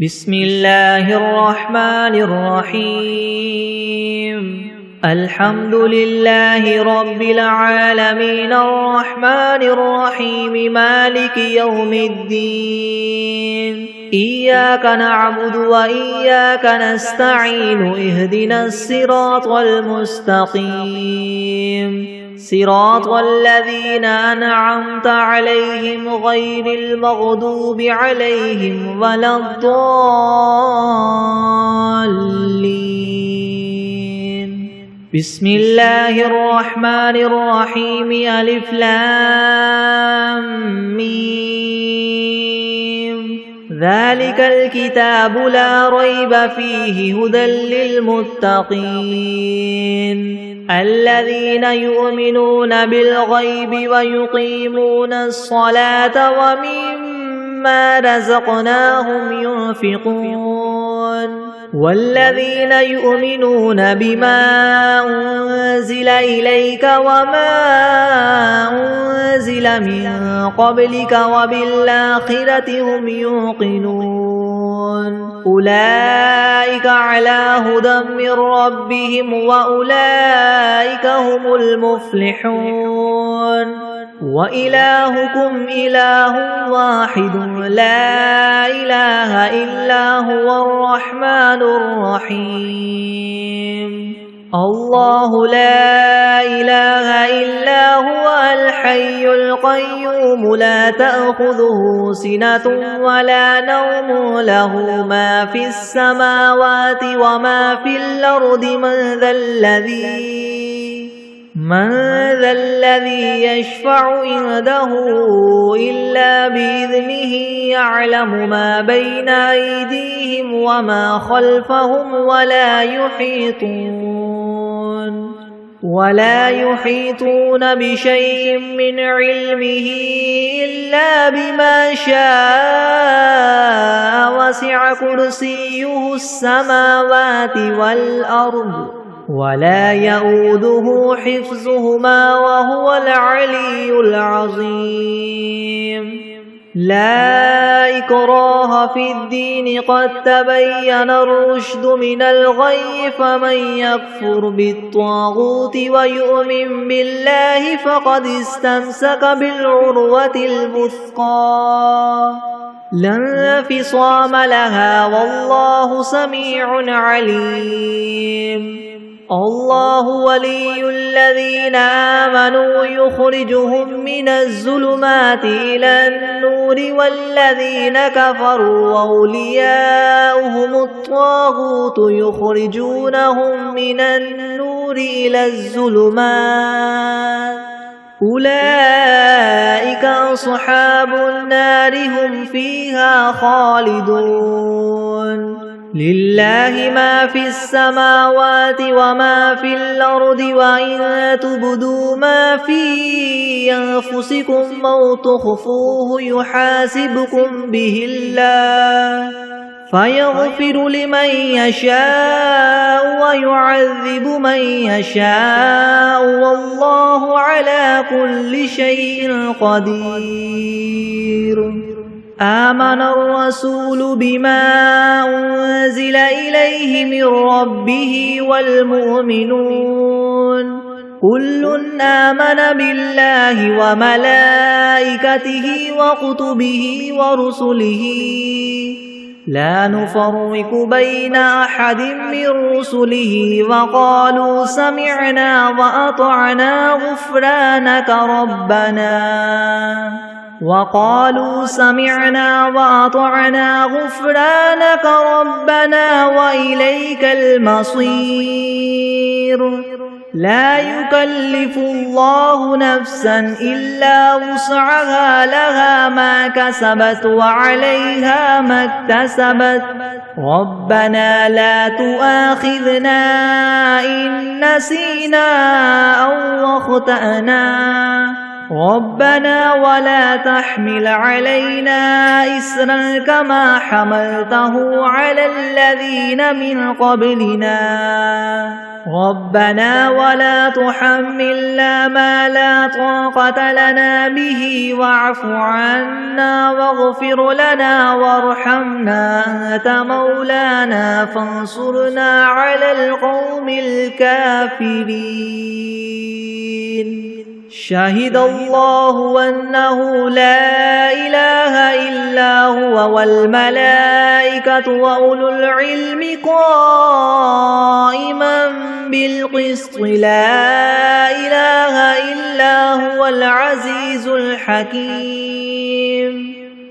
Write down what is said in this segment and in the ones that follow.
بسم الله الرحمن الرحيم الحمد لله رب العالمين الرحمن الرحيم مالك يوم الدين إياك نعبد وإياك نستعين اهدنا الصراط المستقيم صراط الذين أنعمت عليهم غير المغضوب عليهم ولا الضالين بسم الله الرحمن الرحيم ألف لام ميم ذلك الكتاب لا ريب فيه هدى للمتقين الذين يؤمنون بالغيب ويقيمون الصلاة ومما رزقناهم ينفقون والذين يؤمنون بما أنزل إليك وما أنزل من قبلك وبالآخرة هم يوقنون أولئك على هدى من ربهم وأولئك هم المفلحون وإلهكم إله واحد لا إله إلا هو الرحمن الرحيم الله لا إله إلا هو الحي القيوم لا تأخذه سنة ولا نوم له ما في السماوات وما في الأرض من ذا الذي يشفع عنده إلا بإذنه يعلم ما بين أيديهم وما خلفهم ولا يحيطون بشيء من علمه إلا بما شاء وسع كرسيه السماوات والأرض ولا يؤوده حفظهما وهو العلي العظيم لا إكراه في الدين قد تبين الرشد من الغي فمن يكفر بالطاغوت ويؤمن بالله فقد استمسك بالعروة الوثقى لا انفصام لها والله سميع عليم الله ولي الذين آمنوا يخرجهم من الظلمات إلى النور والذين كفروا أولياؤهم الطاغوت يخرجونهم من النور إلى الظلمات أولئك أصحاب النار هم فيها خالدون لله ما في السماوات وما في الأرض وإن تبدوا ما في أنفسكم أو تخفوه يحاسبكم به الله فيغفر لمن يشاء ويعذب من يشاء والله على كل شيء قدير آمن الرسول بما أنزل إليه من ربه والمؤمنون كل آمن بالله وملائكته وكتبه ورسله لا نفرق بين أحد من رسله وقالوا سمعنا وأطعنا غفرانك ربنا وإليك المصير لا يكلف الله نفسا إلا وسعها لها ما كسبت وعليها ما اكتسبت ربنا لا تؤاخذنا إن نسينا أو أخطأنا ربنا ولا تحمل علينا إسرا كما حملته على الذين من قبلنا ربنا ولا تحملنا ما لا طاقة لنا به واعف عنا واغفر لنا وارحمنا أنت مولانا فانصرنا على القوم الكافرين شهد الله أنه لا إله إلا هو والملائكة وأولو العلم قائما بالقسط لا إله إلا هو العزيز الحكيم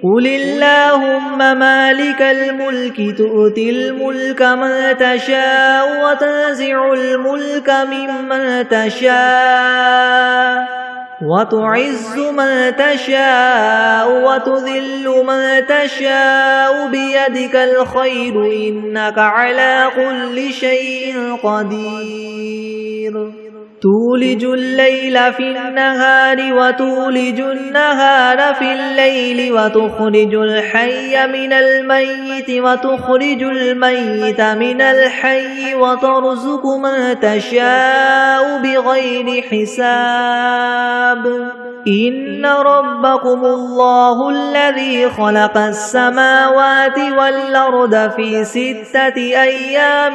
قل اللهم مالك الملك تؤتي الملك من تشاء وتنزع الملك ممن تشاء وتعز من تشاء وتذل من تشاء بيدك الخير إنك على كل شيء قدير تولج الليل في النهار وتولج النهار في الليل وتخرج الحي من الميت وتخرج الميت من الحي وترزق من تشاء بغير حساب إن ربكم الله الذي خلق السماوات والأرض في 6 أيام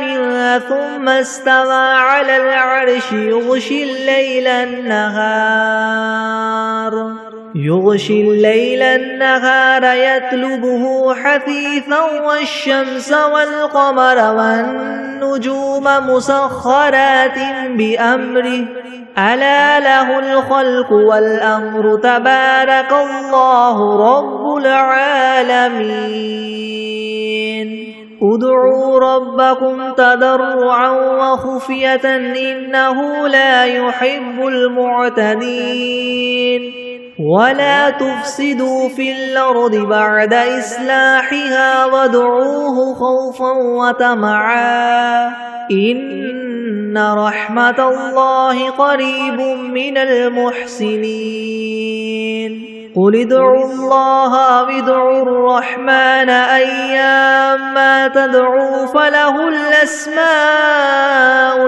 ثم استوى على العرش يغشي الليل النهار يطلبه حثيثا والشمس والقمر والنجوم مسخرات بأمره ألا له الخلق والأمر تبارك الله رب العالمين ادعوا ربكم تضرعا وخفية إنه لا يحب المعتدين ولا تفسدوا في الأرض بعد إصلاحها وادعوه خوفا وطمعا إن رحمة الله قريب من المحسنين قل ادعوا الله أو ادعوا الرحمن أيما تدعوا فله الأسماء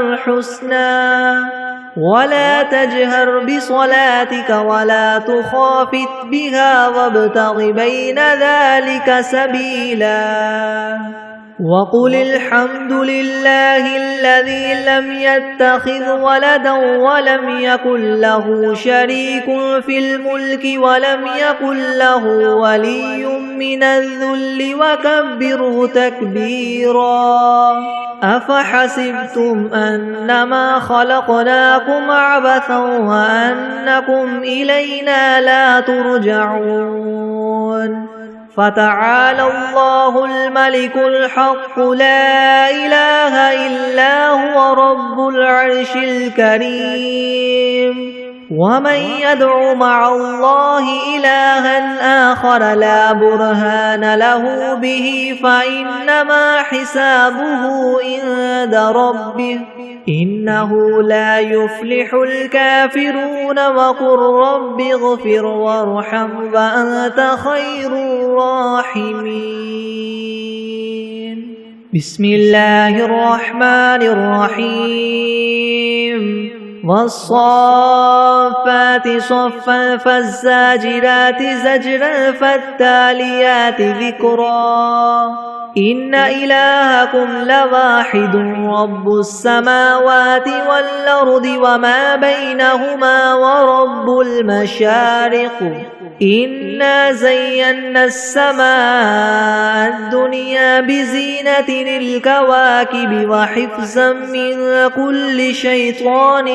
الحسنى ولا تجهر بصلاتك ولا تخافت بها وابتغ بين ذلك سبيلا وقل الحمد لله الذي لم يتخذ ولدا ولم يكن له شريك في الملك ولم يكن له ولي من الذل وكبره تكبيرا أفحسبتم أنما خلقناكم عبثا وأنكم إلينا لا ترجعون فتعالى الله الملك الحق لا إله إلا هو رب العرش الكريم ومن يدع مع الله إلها آخر لا برهان له به فإنما حسابه عند ربه إنه لا يفلح الكافرون وقل رب اغفر وارحم وأنت خير الراحمين بسم الله الرحمن الرحيم والصافات صفا فالزاجرات زجرا فالتاليات ذكرا إن إلهكم لواحد رب السماوات والأرض وما بينهما ورب المشارق إنا زينا السماء الدنيا بزينة الكواكب وحفظا من كل شيطان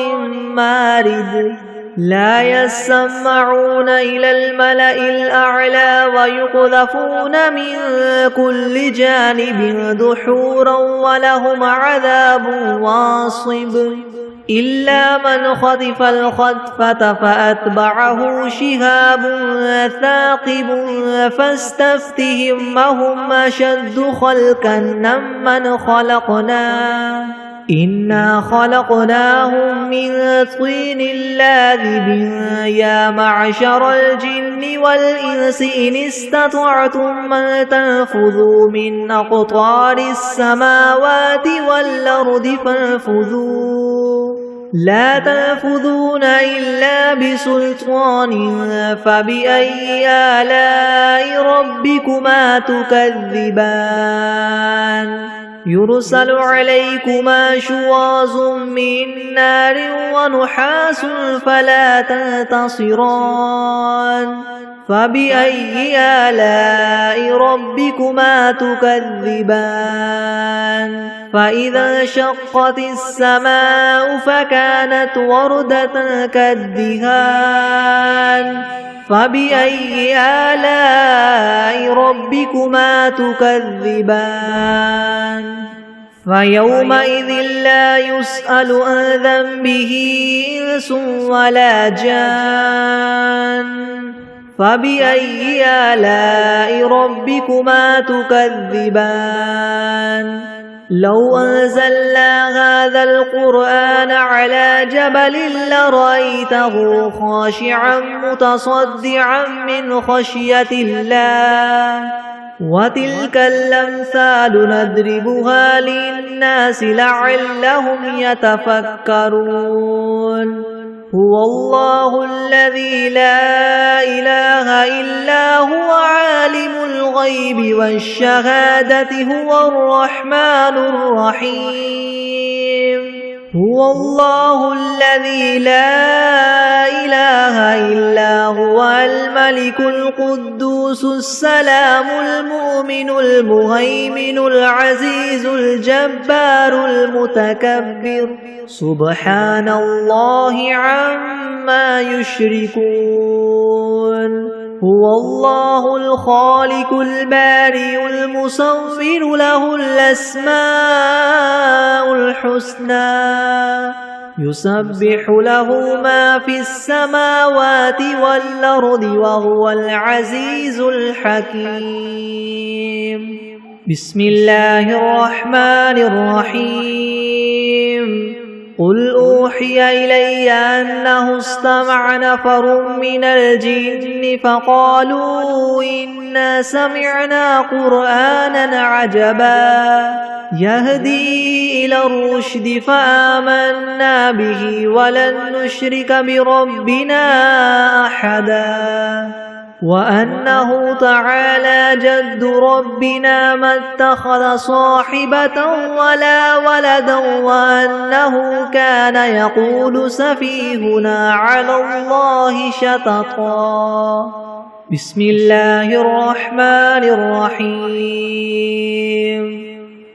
مارد لا يسمعون إلى الملأ الأعلى ويقذفون من كل جانب دحورا ولهم عذاب واصب إلا من خطف الخطفة فأتبعه شهاب ثاقب فاستفتهم هم أشد خلقا ممن خلقنا إنا خلقناهم من طين لاذب يا معشر الجن والإنس إن استطعتم أن تنفذوا من أقطار السماوات والأرض فانفذوا لا تنفذون إلا بسلطان فبأي آلاء ربكما تكذبان يرسل عليكما شواظ من نار ونحاس فلا تنتصران فبأي آلاء ربكما تكذبان فإذا انشقت السماء فكانت وردة كالدهان فبأي آلاء ربكما تكذبان فيومئذ لا يسأل عن ذنبه إنس ولا جان فبأي آلاء ربكما تكذبان لو أنزلنا هذا القرآن على جبل لرأيته خاشعا متصدعا من خشية الله وتلك الأمثال نضربها للناس لعلهم يتفكرون هو الله الذي لا إله إلا هو عالم الغيب والشهادة هو الرحمن الرحيم هو الله الذي لا إله إلا هو الملك القدوس السلام المؤمن المهيمن العزيز الجبار المتكبر سبحان الله عما يشركون هو الله الخالق البارئ المصور له الأسماء الحسنى يسبح له ما في السماوات والأرض وهو العزيز الحكيم بسم الله الرحمن الرحيم قل أوحي إلي أنه استمع نفر من الجن فقالوا إنا سمعنا قرآنا عجبا يهدي إلى الرشد فآمنا به ولن نشرك بربنا أحدا وأنه تعالى جد ربنا ما اتخذ صاحبة ولا ولدا وأنه كان يقول سفيهنا على الله شططا بسم الله الرحمن الرحيم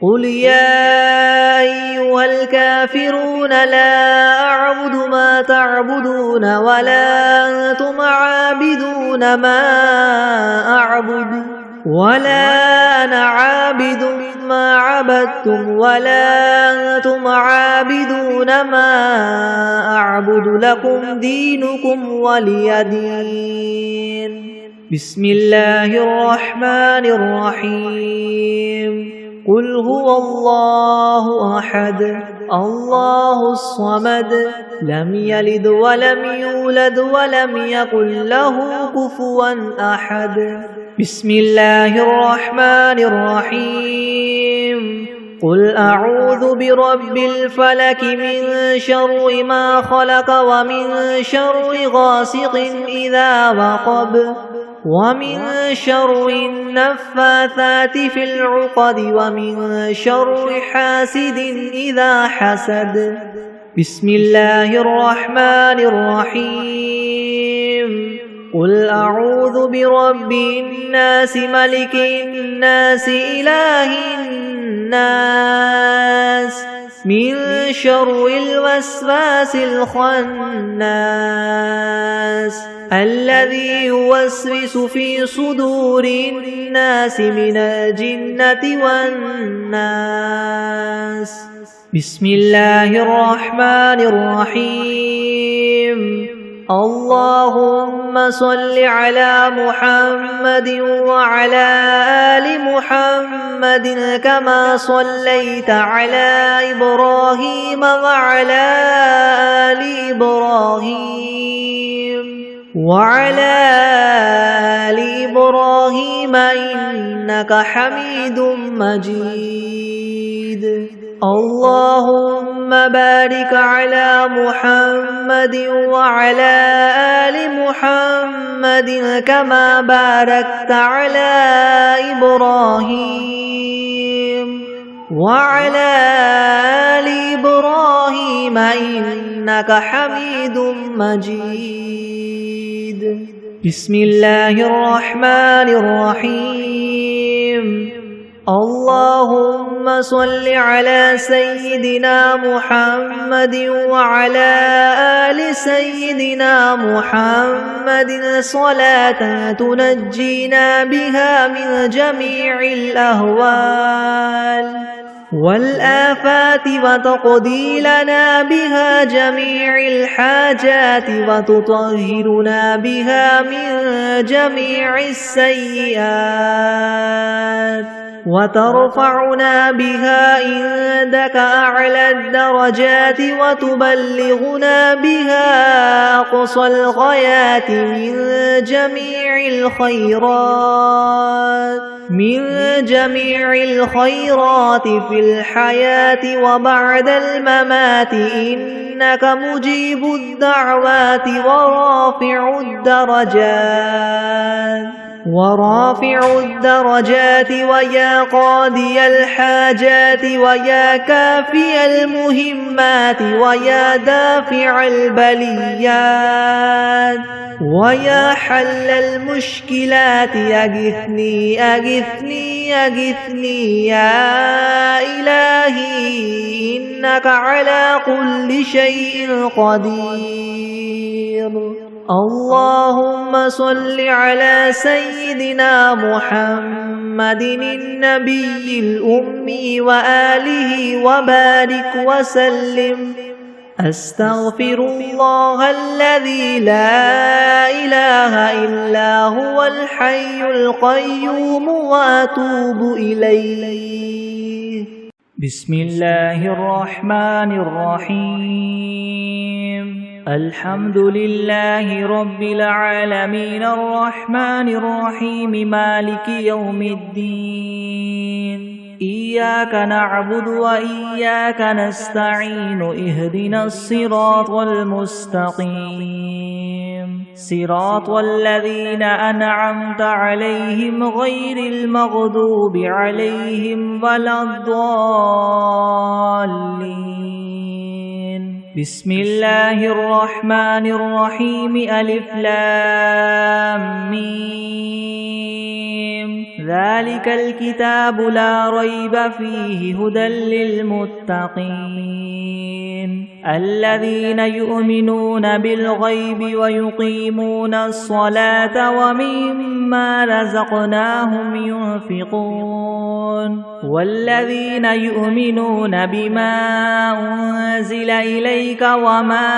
قل يا أيها الكافرون لا أعبد ما تعبدون ولا أنتم عابدون ما أعبد ولا أنا عابد ما عبدتم ولا أنتم عابدون ما أعبد لكم دينكم ولي دين بسم الله الرحمن الرحيم قل هو الله أحد الله الصمد لم يلد ولم يولد ولم يكن له كفوا أحد بسم الله الرحمن الرحيم قل أعوذ برب الفلك من شر ما خلق ومن شر غاسق إذا وقب ومن شر النفاثات في العقد ومن شر حاسد إذا حسد بسم الله الرحمن الرحيم قل أعوذ برب الناس ملك الناس إله الناس من شر الوسواس الخناس الذي يوسوس في صدور الناس من الجنة والناس بسم الله الرحمن الرحيم اللهم صل على محمد وعلى آل محمد كما صليت على إبراهيم وعلى آل إبراهيم إنك حميد مجيد. اللهم بارك على محمد وعلى آل محمد كما باركت على إبراهيم وعلى آل إبراهيم إنك حميد مجيد. بسم الله الرحمن الرحيم. اللهم صل على سيدنا محمد وعلى آل سيدنا محمد صلاة تنجينا بها من جميع الأهوال والآفات وتقضي لنا بها جميع الحاجات وتطهرنا بها من جميع السيئات وترفعنا بها عندك أعلى الدرجات وتبلغنا بها أقصى الغايات من جميع الخيرات في الحياة وبعد الممات إنك مجيب الدعوات ورافع الدرجات ويا قاضي الحاجات ويا كافي المهمات ويا دافع البليات ويا حل المشكلات أغثني أغثني أغثني يا إلهي إنك على كل شيء قدير. اللهم صل على سيدنا محمد النبي الأمي وآله وبارك وسلم. أستغفر الله الذي لا إله إلا هو الحي القيوم وأتوب إليه. بسم الله الرحمن الرحيم. الحمد لله رب العالمين الرحمن الرحيم مالك يوم الدين. إياك نعبد وإياك نستعين اهدنا الصراط المستقيم صراط الذين أنعمت عليهم غير المغضوب عليهم ولا الضالين. بسم الله الرحمن الرحيم. ألف لام ميم. ذلك الكتاب لا ريب فيه هدى للمتقين الذين يؤمنون بالغيب ويقيمون الصلاة ومما رزقناهم ينفقون والذين يؤمنون بما أنزل إليك وما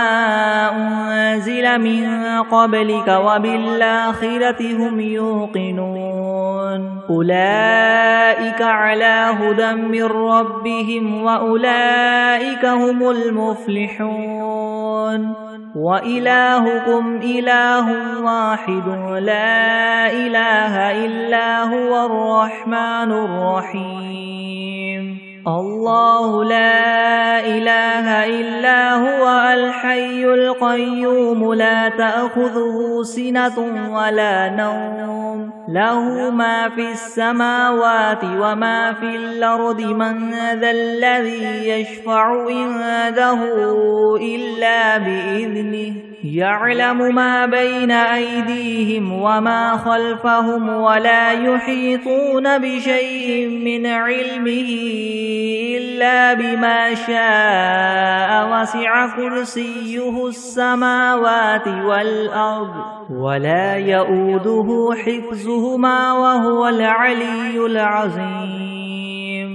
أنزل من قبلك وبالآخرة هم يوقنون أولئك على هدى من ربهم وأولئك هم المفلحون. وإلهكم إله واحد لا إله إلا هو الرحمن الرحيم. الله لا إله إلا هو الحي القيوم لا تأخذه سنة ولا نوم له ما في السماوات وما في الأرض من ذا الذي يشفع عنده إلا بإذنه يعلم ما بين أيديهم وما خلفهم ولا يحيطون بشيء من علمه إلا بما شاء وسع كرسيه السماوات والأرض ولا يؤوده حفظهما وهو العلي العظيم.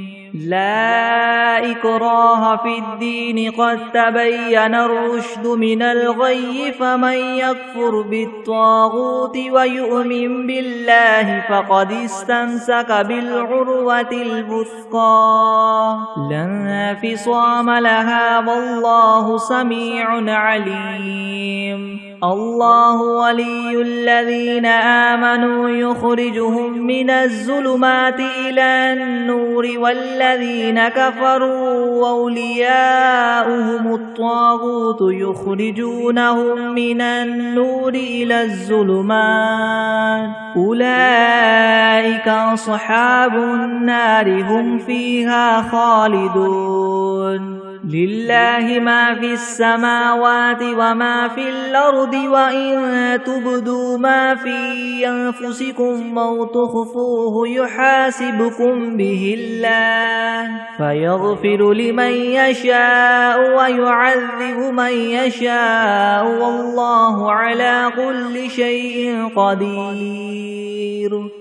لا إكراه في الدين قد تبين الرشد من الغي فمن يكفر بالطاغوت ويؤمن بالله فقد استمسك بالعروة الوثقى لا انفصام لها والله سميع عليم الله ولي الذين آمنوا يخرجهم من الظلمات إلى النور والذين كفروا أولياؤهم الطاغوت يخرجونهم من النور إلى الظلمات أولئك أصحاب النار هم فيها خالدون لله ما في السماوات وما في الأرض وإن تبدوا ما في أنفسكم أو تخفوه يحاسبكم به الله فيغفر لمن يشاء ويعذب من يشاء والله على كل شيء قدير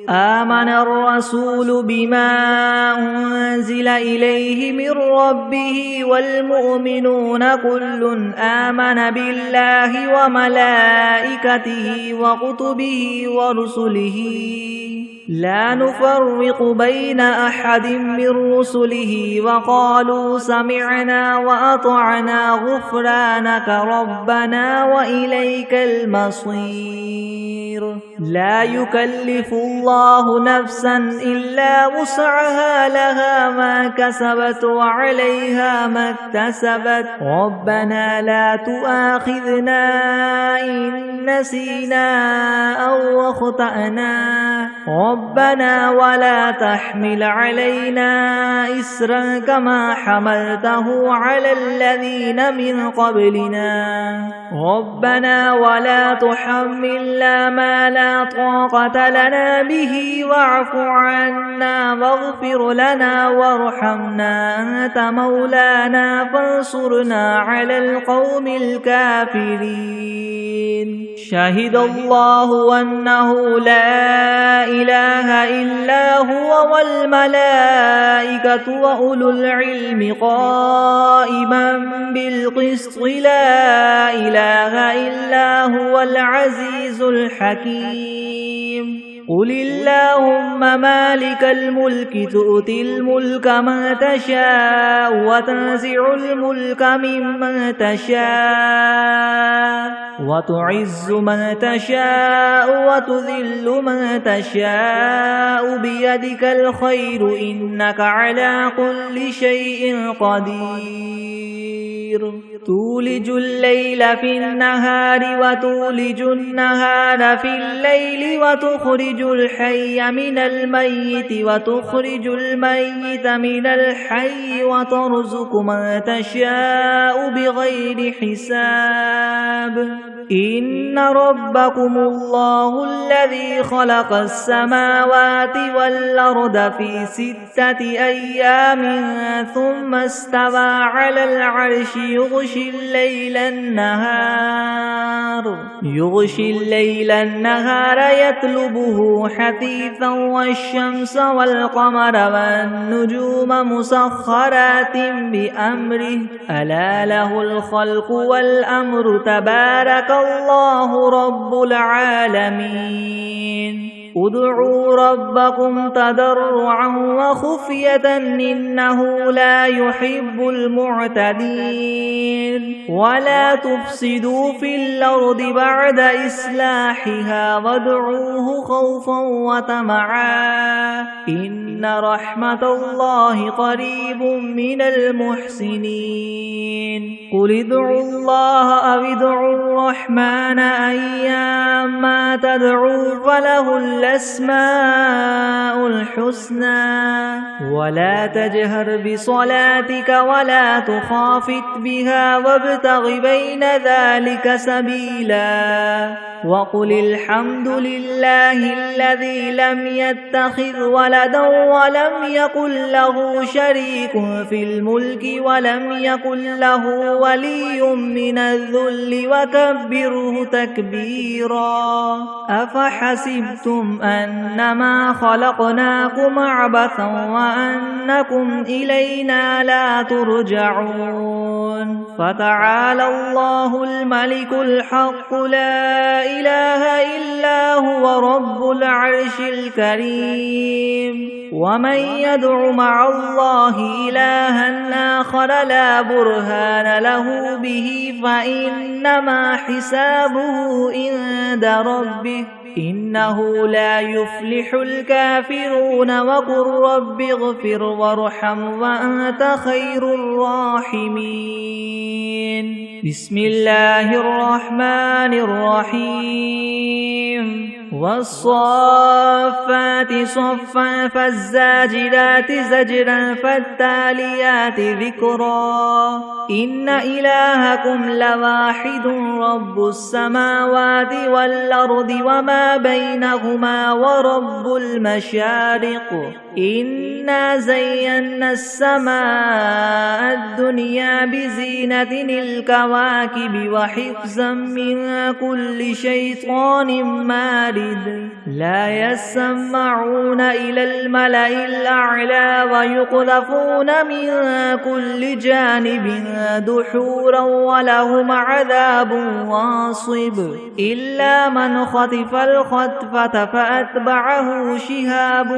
آمن الرسول بما أنزل إليه من ربه والمؤمنون كل آمن بالله وملائكته وكتبه ورسله لا نفرق بين أحد من رسله وقالوا سمعنا وأطعنا غفرانك ربنا وإليك المصير لا يكلف الله نفسا إلا وسعها لها ما كسبت وعليها ما اكتسبت ربنا لا تؤاخذنا إن نسينا أو أخطأنا ربنا ولا تحمل علينا إسرا كما حملته على الذين من قبلنا ربنا ولا تحملنا ما لا طاقة لنا به واعف عنا واغفر لنا وارحمنا أنت مولانا فانصرنا على القوم الكافرين شهد الله أنه لا إله إلا هو والملائكة وأولو العلم قائما بالقسط لا إله إلا هو العزيز الحكيم قل اللهم مالك الملك تؤتي الملك من تشاء وتنزع الملك ممن تشاء وتعز من تشاء وتذل من تشاء بيدك الخير إنك على كل شيء قدير تولج الليل في النهار وتولج النهار في الليل وتخرج الحي من الميت وتخرج الميت من الحي وترزق من تشاء بغير حساب إن ربكم الله الذي خلق السماوات والأرض في 6 أيام ثم استوى على العرش يغشي الليل النهار يطلبه حثيثا والشمس والقمر والنجوم مسخرات بأمره ألا له الخلق والأمر تبارك الله رب العالمين ادعوا ربكم تضرعا وخفية إنه لا يحب المعتدين ولا تفسدوا في الأرض بعد إصلاحها وادعوه خوفا وطمعا إن رحمة الله قريب من المحسنين قل ادعوا الله أو ادعوا الرحمن أيما تدعوا فله الأسماء الحسنى ولا تجهر بصلاتك ولا تخافت بها وابتغ بين ذلك سبيلا وقل الحمد لله الذي لم يتخذ ولدا ولم يكن له شريك في الملك ولم يكن له ولي من الذل وكبره تكبيرا أفحسبتم أنما خلقناكم عبثا وأنكم إلينا لا ترجعون فتعالى الله الملك الحق لا إله إلا هو رب العرش الكريم ومن يدع مع الله إلها آخر لا برهان له به فإنما حسابه عند ربه إنه لا يفلح الكافرون وقل رب اغفر وارحم وأنت خير الراحمين بسم الله الرحمن الرحيم والصافات صفا فالزاجرات زجرا فالتاليات ذكرا إن إلهكم لواحد رب السماوات والأرض وما بينهما ورب المشارق إنا زينا السماء الدنيا بزينة الكواكب وحفظا من كل شيطان مارد لا يسمعون إلى الملأ الأعلى ويقذفون من كل جانب دحورا ولهم عذاب واصب إلا من خطف الخطفة فأتبعه شهاب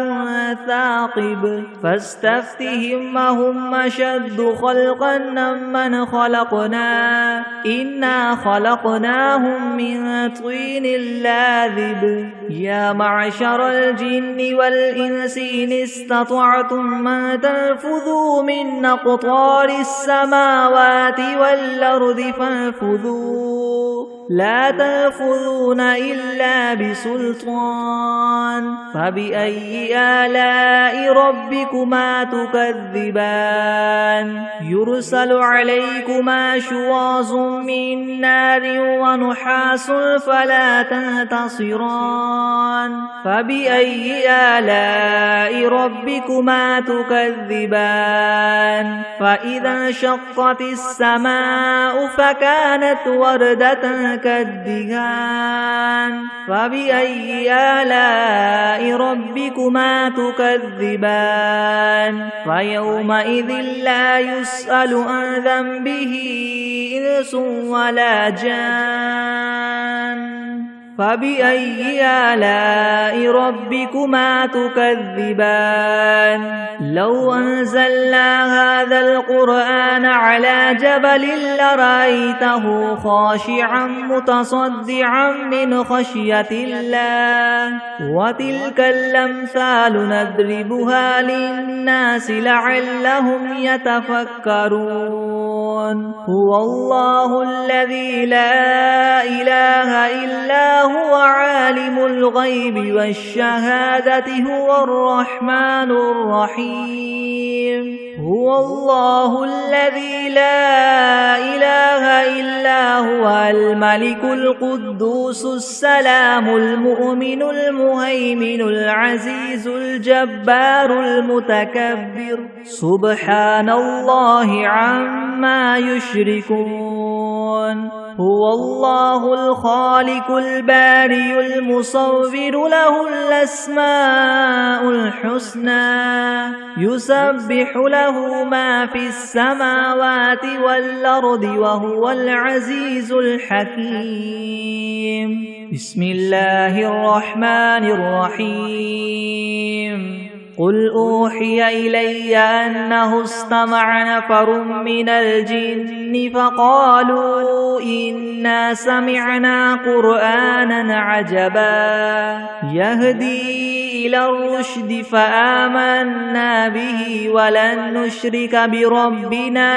ثاقب فاستفتهم أهم أشد خلقا ممن خلقنا إنا خلقناهم من طين لاذب يا معشر الجن والإنس إن استطعتم أن تنفذوا من أقطار السماوات والأرض فانفذوا لا تنفذون إلا بسلطان فبأي آلاء ربكما تكذبان يرسل عليكما شواظ من نار ونحاس فلا تنتصران فبأي آلاء ربكما تكذبان فإذا انشقت السماء فكانت وردة كالدهان فبأي آلاء ربكما تكذبان فيومئذ لا يسأل عن ذنبه إنس ولا جان فبأي آلاء ربكما تكذبان لو أنزلنا هذا القرآن على جبل لرأيته خاشعا متصدعا من خشية الله وتلك الأمثال نضربها للناس لعلهم يتفكرون هو الله الذي لا إله إلا هو عالم الغيب والشهادة هو الرحمن الرحيم هو الله الذي لا إله إلا هو الملك القدوس السلام المؤمن المهيمن العزيز الجبار المتكبر سبحان الله عما يشركون هو الله الخالق البارئ المصور له الأسماء الحسنى يسبح له ما في السماوات والأرض وهو العزيز الحكيم بسم الله الرحمن الرحيم قل أوحي إلي أنه استمع نفر من الجن فقالوا إنا سمعنا قرآنا عجبا يهدي إلى الرشد فآمنا به ولن نشرك بربنا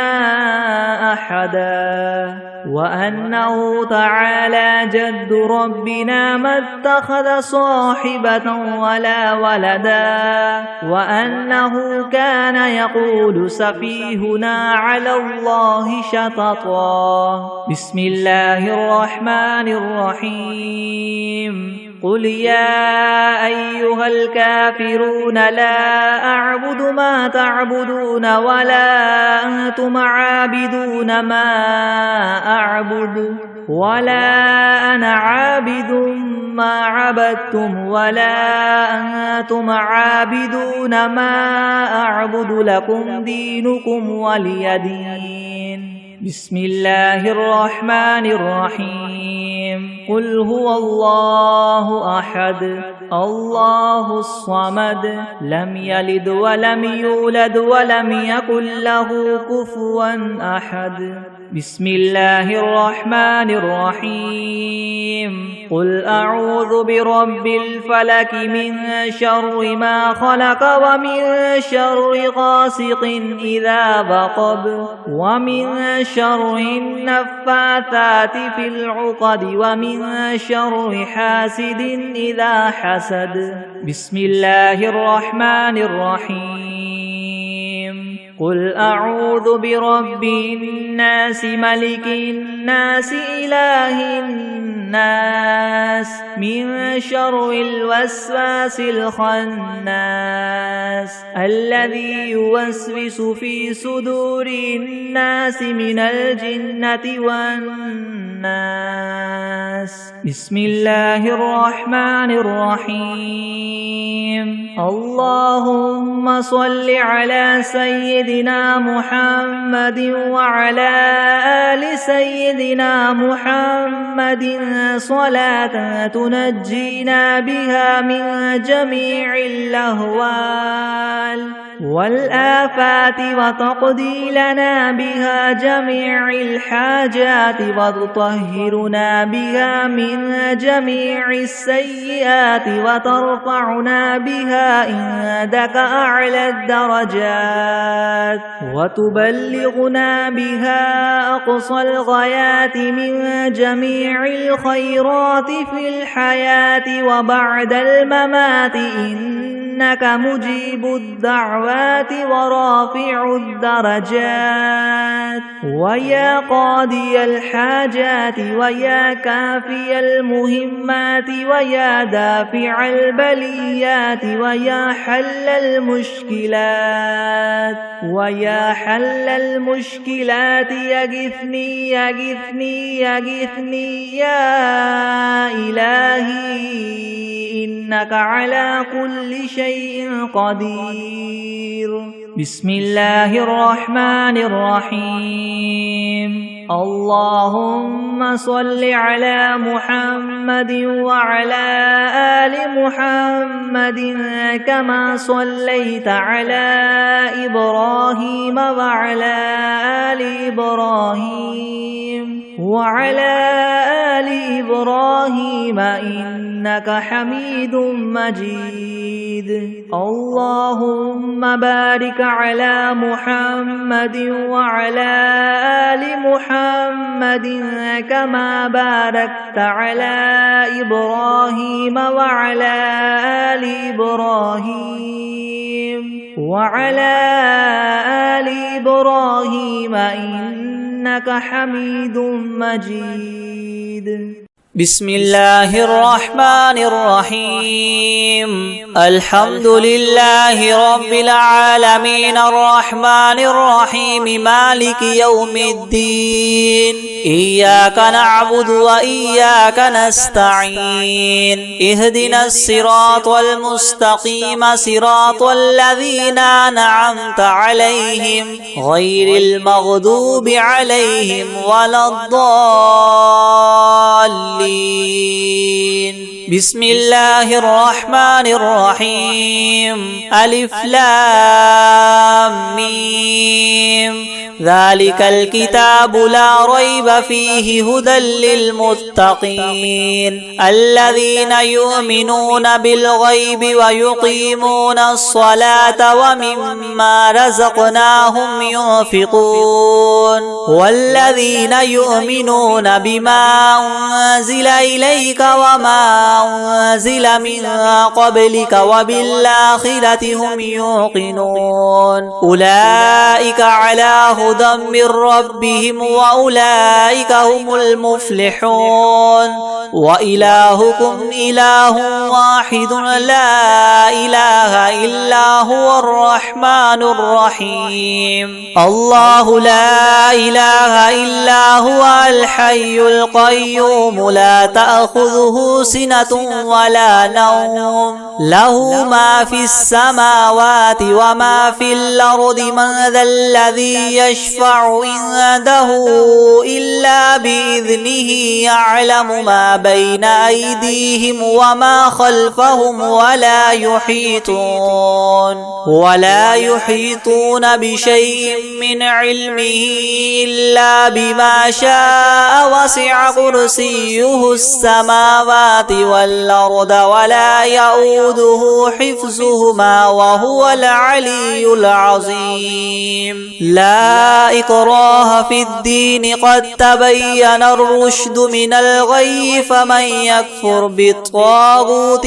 أحدا وأنه تعالى جد ربنا ما اتخذ صاحبة ولا ولدا وأنه كان يقول سفيهنا على الله شططا. بسم الله الرحمن الرحيم. قل يا أيها الكافرون لا أعبد ما تعبدون ولا أنتم عابدون ما أعبد ولا أنا عابد ما عبدتم ولا أنتم عابدون ما أعبد لكم دينكم ولي دين. بسم الله الرحمن الرحيم. قل هو الله أحد الله الصمد لم يلد ولم يولد ولم يكن له كفوا أحد. بسم الله الرحمن الرحيم. قل أعوذ برب الفلك من شر ما خلق ومن شر غاسق إذا وقب ومن شر النفاثات في العقد ومن شر حاسد إذا حسد. بسم الله الرحمن الرحيم. قل أعوذ برب الناس ملك الناس إله الناس من شر الوسواس الخناس الذي يوسوس في صدور الناس من الجنة والناس. بسم الله الرحمن الرحيم. اللهم صل على سيدنا محمد وعلى آل سيدنا محمد صلاة تنجينا بها من جميع الأهوال والآفات وتقضي لنا بها جميع الحاجات وتطهرنا بها من جميع السيئات وترفعنا بها عندك أعلى الدرجات وتبلغنا بها أقصى الغايات من جميع الخيرات في الحياة وبعد الممات إنك مجيب الدعوات ورافع الدرجات ويا قاضي الحاجات ويا كافي المهمات ويا دافع البليات ويا حل المشكلات ويا حل المشكلات يغثني يغثني يغثني يا إلهي إنك على كل شيء قدير. بسم الله الرحمن الرحيم. اللهم صل على محمد وعلى آل محمد كما صليت على إبراهيم وعلى آل إبراهيم وعلى آل إبراهيم إنك حميد مجيد. اللهم بارك على محمد وعلى آل محمد كما باركت على إبراهيم وعلى آل إبراهيم وعلى آل إبراهيم إنك حميد مجيد. بسم الله الرحمن الرحيم. الحمد لله رب العالمين الرحمن الرحيم مالك يوم الدين. إياك نعبد وإياك نستعين. اهدنا الصراط المستقيم صراط الذين أنعمت عليهم غير المغضوب عليهم ولا الضالين. بسم الله الرحمن الرحيم. ألف لام ميم. ذلك الكتاب لا ريب فيه هدى للمتقين الذين يؤمنون بالغيب ويقيمون الصلاة ومما رزقناهم ينفقون والذين يؤمنون بما أنزل إليك وما أنزل من قبلك وبالآخرة هم يوقنون أولئك على هدى من ربهم وأولئك هم المفلحون وإلهكم إله واحد لا إله إلا هو الرحمن الرحيم الله لا إله إلا هو الحي القيوم لا تأخذه سنة ولا نوم له ما في السماوات وما في الأرض من ذا الذي يشفع عنده إلا بإذنه يعلم ما بين أيديهم وما خلفهم ولا يحيطون بشيء من علمه إلا بما شاء وسع كرسيه السماوات والأرض ولا يؤوده حفظهما وهو العلي العظيم لا إكراه في الدين قد تبين الرشد من الغي فمن يكفر بالطاغوت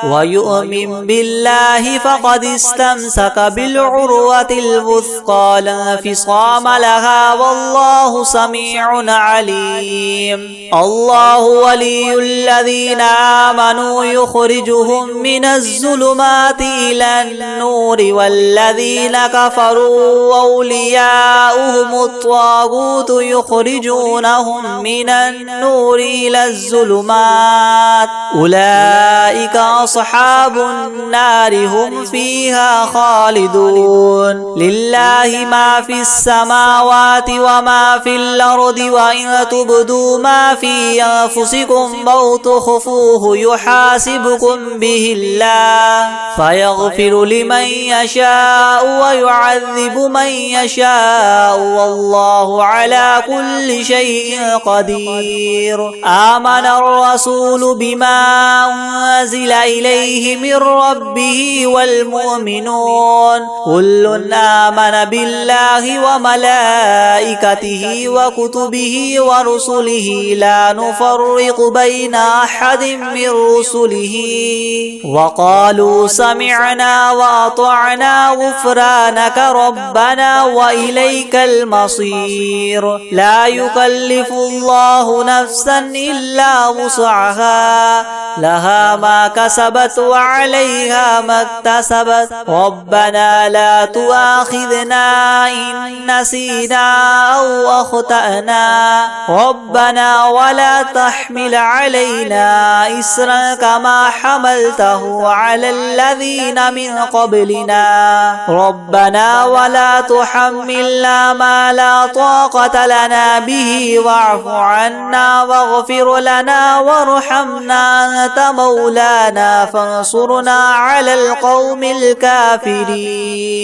ويؤمن بالله فقد استمسك بالعروة الوثقى لا انفصام لها والله سميع عليم الله ولي الذين آمنوا يخرجهم من الظلمات إلى النور والذين كفروا أولياؤهم الطاغوت يخرجونهم من النور إلى الظلمات أولئك أصحاب النار هم فيها خالدون لله ما في السماوات وما في الأرض وإن تبدوا ما في أنفسكم أو تخفوه يحاسبكم به الله فيغفر لمن يشاء ويعذب من يشاء والله على كل شيء قدير آمن الرسول بما أنزل إليه من ربه والمؤمنون كل آمن بالله وملائكته وكتبه ورسله لا نفرق بين أحد من رسله وقالوا سمعنا وأطعنا غفرانك ربنا وإليك المصير لا يكلف الله نفسا إلا وسعها لها ما كسبت وعليها ما اكتسبت ربنا لا تؤاخذنا إن نسينا أو أخطأنا ربنا ولا تحمل علينا إسرا كما حملته على الذين من قبلنا ربنا ولا تحملنا ما لا طاقة لنا به واعف عنا واغفر لنا وارحمنا أنت مولانا فانصرنا على القوم الكافرين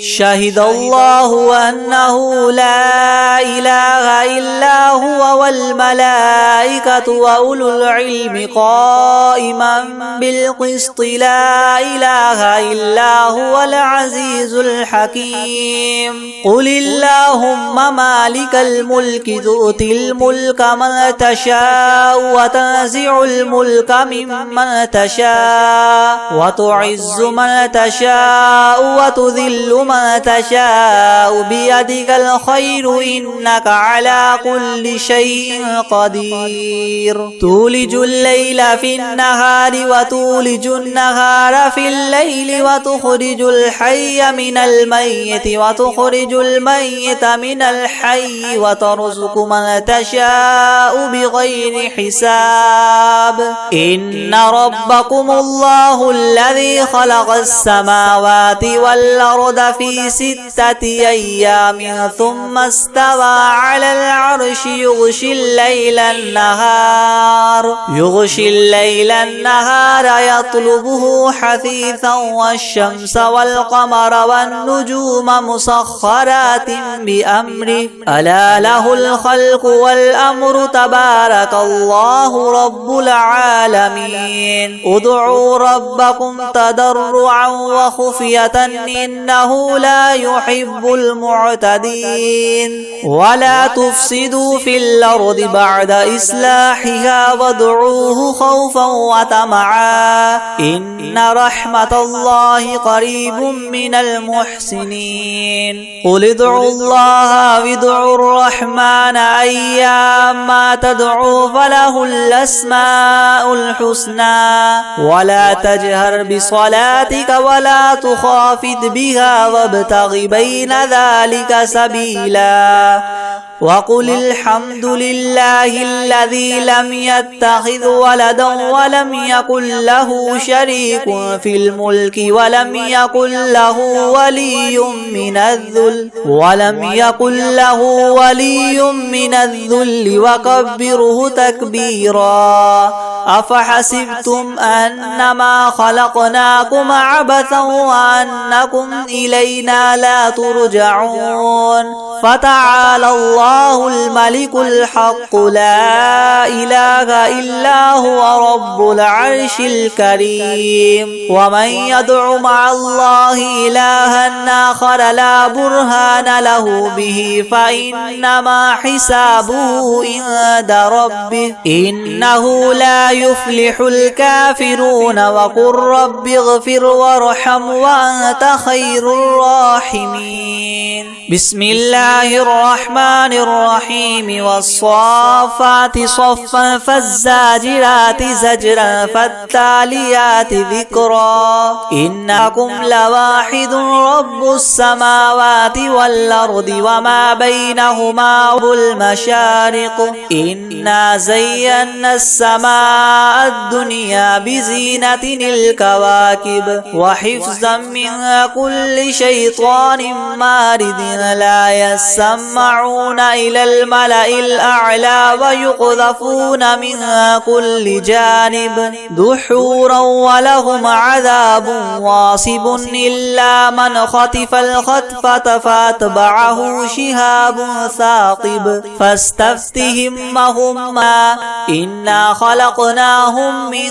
شهد الله أنه لا إله إلا هو والملائكة وأولو العلم قائما بالقسط لا إله إلا هو العزيز الحكيم قل اللهم مالك الملك تؤتي الملك من تشاء وتنزع الملك ممن تشاء وتعز من تشاء وتذل من تشاء بيدك الخير إنك على كل شيء قدير تولج الليل في النهار وتولج النهار في الليل وتخرج الحي من الميت وتخرج الميت من الحي وترزق من تشاء بغير حساب إن ربكم الله الذي خلق السماوات والأرض في 6 أيام ثم استوى على العرش يغشي الليل النهار يطلبه حثيثا والشمس والقمر والنجوم مسخرات بأمره ألا له الخلق والأمر تبارك الله رب العالمين ادعوا ربكم تضرعا وخفية إنه لا يحب المعتدين ولا تفسدوا في الأرض بعد إصلاحها وادعوه خوفا وطمعا إن رحمة الله قريب من المحسنين قل ادعوا الله وادعوا الرحمن أيما تدعوا فله الأسماء الحسنى ولا تجهر بصلاتك ولا تخافت بها وابتغ بين ذلك سبيلا وقل الحمد لله الذي لم يتخذ ولدا ولم يكن له شريك في الملك ولم يكن له ولي من الذل وكبره تكبيرا أفحسبتم أنما خلقناكم عبثا وأنكم إلينا لا ترجعون فتعالى الله الملك الحق لا إله إلا هو رب العرش الكريم ومن يدع مع الله إلها آخر لا برهان له به فإنما حسابه عند ربه إنه لا يفلح الكافرون وقل رب اغفر وارحم وأنت خير الراحمين بسم الله الرحمن الرحيم والصافات صفا فالزاجرات زجرا فالتاليات ذكرا إنكم لواحد رب السماوات والأرض وما بينهما المشارق إنا زينا السماء الدنيا بزينة الكواكب وحفظا من كل شيطان مارد لا يسمعون إلى الملأ الأعلى ويقذفون من كل جانب دحورا ولهم عذاب واصب إلا من خطف الخطفة فاتبعه شهاب ثاقب فاستفتهم هما إنا خلقناهم من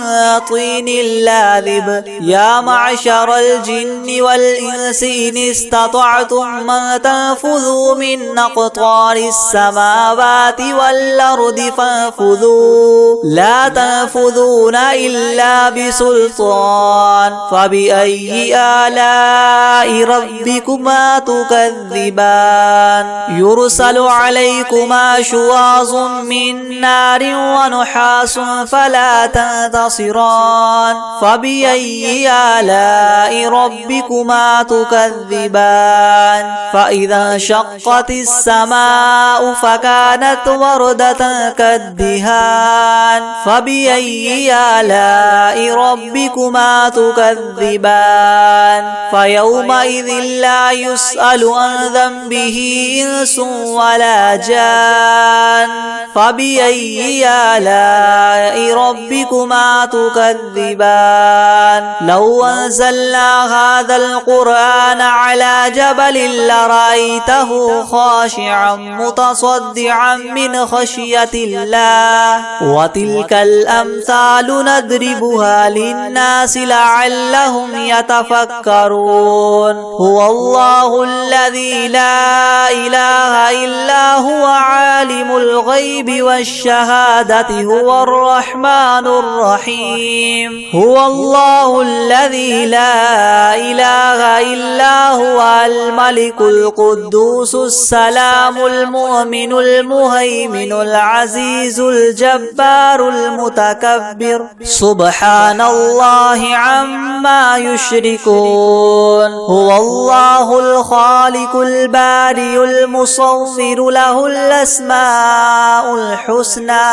طين لاذب يا معشر الجن والإنس إن استطعتم من تنفذوا من أقطار السماوات والأرض فانفذوا لا تنفذون إلا بسلطان فبأي آلاء ربكما تكذبان يرسل عليكما شواظ من نار ونحاس فلا تنتصران فبأي آلاء ربكما تكذبان فإذا انشقت السماء فكانت وردة كالدهان فبأي آلاء ربكما تكذبان فيومئذ لا يسأل عن ذنبه إنس ولا جان فبأي آلاء ربكما تكذبان لو أنزلنا هذا القرآن على جبل لرأيته خاشعا متصدعا من خشية الله وتلك الأمثال نضربها للناس لعلهم يتفكرون هو الله الذي لا إله إلا هو عالم الغيب والشهادة هو الرحمن الرحيم هو الله الذي لا إله إلا هو الملك القدوس السلام المؤمن المهيمن العزيز الجبار المتكبر سبحان الله عما يشركون هو هو الله الخالق البارئ المصور له الأسماء الحسنى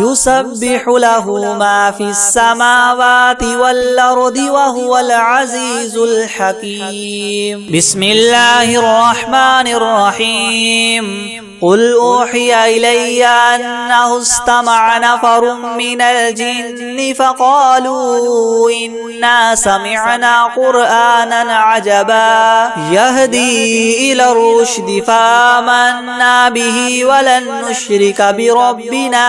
يسبح له ما في السماوات والأرض وهو العزيز الحكيم بسم الله الرحمن الرحيم قل أوحي إلي أنه استمع نفر من الجن فقالوا إنا سمعنا قرآنا عجبا يهدي إلى الرشد فآمنا به ولن نشرك بربنا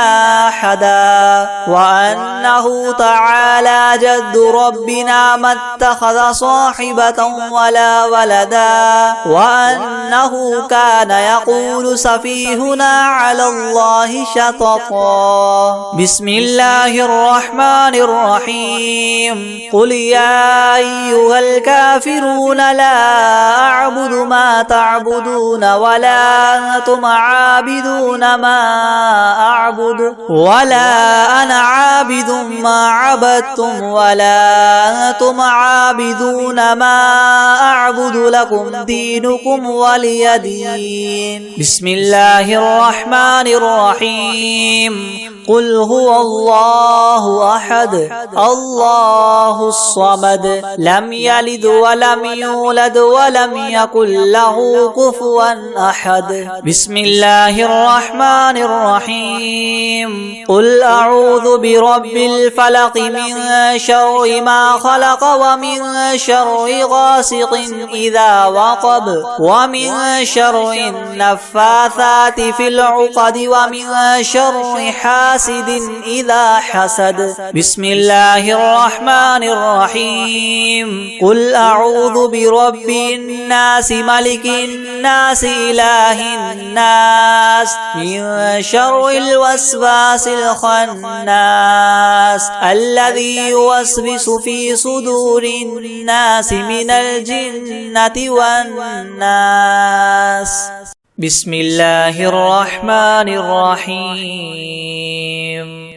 أحدا وأنه تعالى جد ربنا ما اتخذ صاحبة ولا ولدا وأنه كان يقول سفيهنا على الله شططا بسم الله الرحمن الرحيم قل يا أيها الكافرون لا أعبد ما تعبدون ولا أنتم عابدون ما أعبد ولا أنا عابد ما عبدتم ولا أنتم عابدون ما أعبد لكم دينكم ولي دين بسم الله الرحمن الرحيم قل هو الله أحد الله الصمد لم يلد ولم يولد ولم يكن له كفوا أحد بسم الله الرحمن الرحيم قل أعوذ برب الفلق من شر ما خلق ومن شر غاسق إذا وقب ومن شر النفاثات في العقد ومن شر حاسد إذا حسد بسم الله الرحمن الرحيم قل أعوذ برب الناس ملك الناس إله الناس من شر الوسواس الخناس الذي يوسوس في صدور الناس من الجنة والناس بسم الله الرحمن الرحيم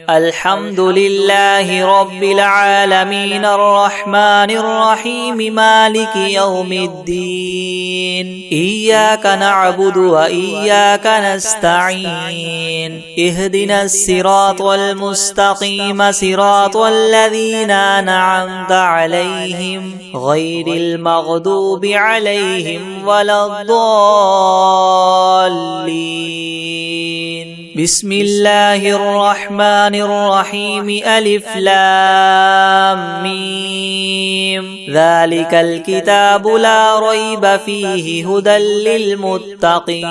الحمد لله رب العالمين الرحمن الرحيم مالك يوم الدين إياك نعبد وإياك نستعين اهدنا الصراط المستقيم صراط الذين أنعمت عليهم غير المغضوب عليهم ولا الضالين بسم الله الرحمن الرحيم ألف لام ميم ذلك الكتاب لا ريب فيه هدى للمتقين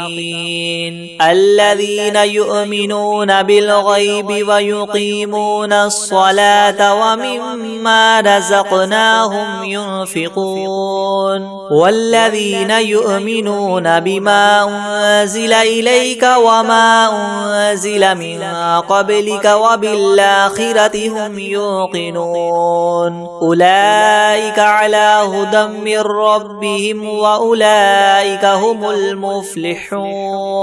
الذين يؤمنون بالغيب ويقيمون الصلاة ومما رزقناهم ينفقون والذين يؤمنون بما أنزل إليك وما أنزل من قبلك وبالآخرة هم يوقنون أولئك على هدى من ربهم وأولئك هم المفلحون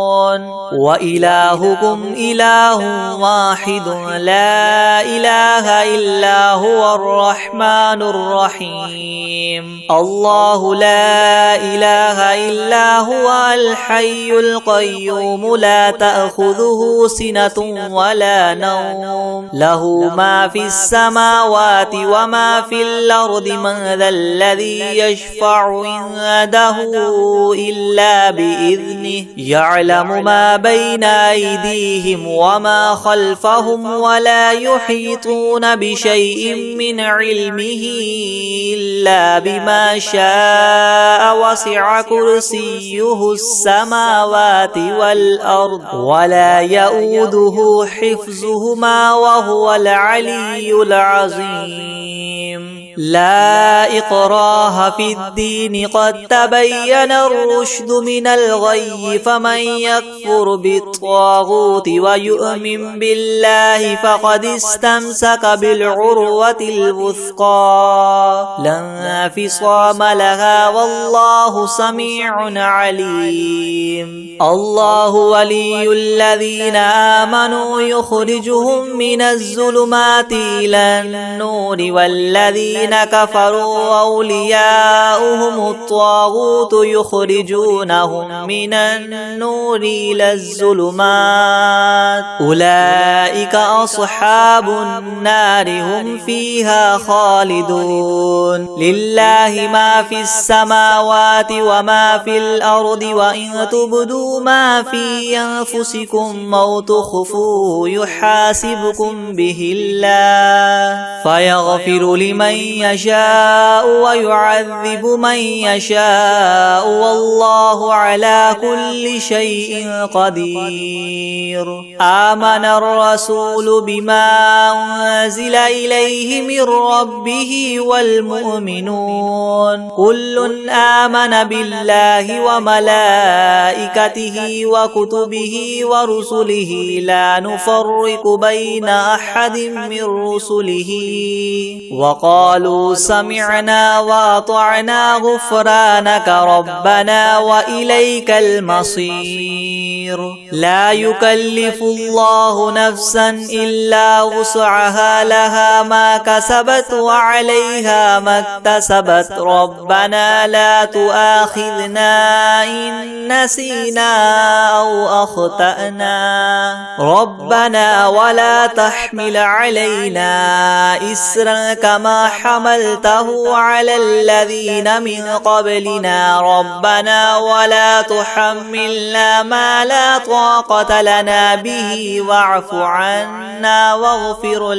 وإلهكم إله واحد لا إله إلا هو الرحمن الرحيم الله لا إله إلا هو الحي القيوم لا تأخذه سنة ولا نوم له ما في السماوات وما في الأرض من ذا الذي يشفع عنده إلا بإذنه يعلم ما بين أيديهم وما خلفهم ولا يحيطون بشيء من علمه إلا بما شاء وسع كرسيه السماوات والأرض ولا يؤوده حفظهما وهو العلي العظيم لا إكراه في الدين قد تبين الرشد من الغي فمن يكفر بالطاغوت ويؤمن بالله فقد استمسك بالعروة الوثقى لا انفصام لها والله سميع عليم الله ولي الذين آمنوا يخرجهم من الظلمات إلى النور والذين الذين كفروا أولياؤهم الطاغوت يخرجونهم من النور إلى الظلمات أولئك أصحاب النار هم فيها خالدون لله ما في السماوات وما في الأرض وإن تبدوا ما في أنفسكم أو تخفوه يحاسبكم به الله فيغفر لمن يشاء ويعذب من يشاء والله على كل شيء قدير آمن الرسول بما أنزل إليه من ربه والمؤمنون كل آمن بالله وملائكته وكتبه ورسله لا نفرق بين أحد من رسله وقالوا سمعنا وأطعنا غفرانك ربنا وإليك المصير لا يكلف الله نفسا إلا وسعها لها ما كسبت وعليها ما اكتسبت ربنا لا تؤاخذنا إن نسينا أو أخطأنا ربنا ولا تحمل علينا إسرا كما حملته على الذين من قبلنا ربنا ولا تحملنا ما لا طاقة لنا به واعف عنا واغفر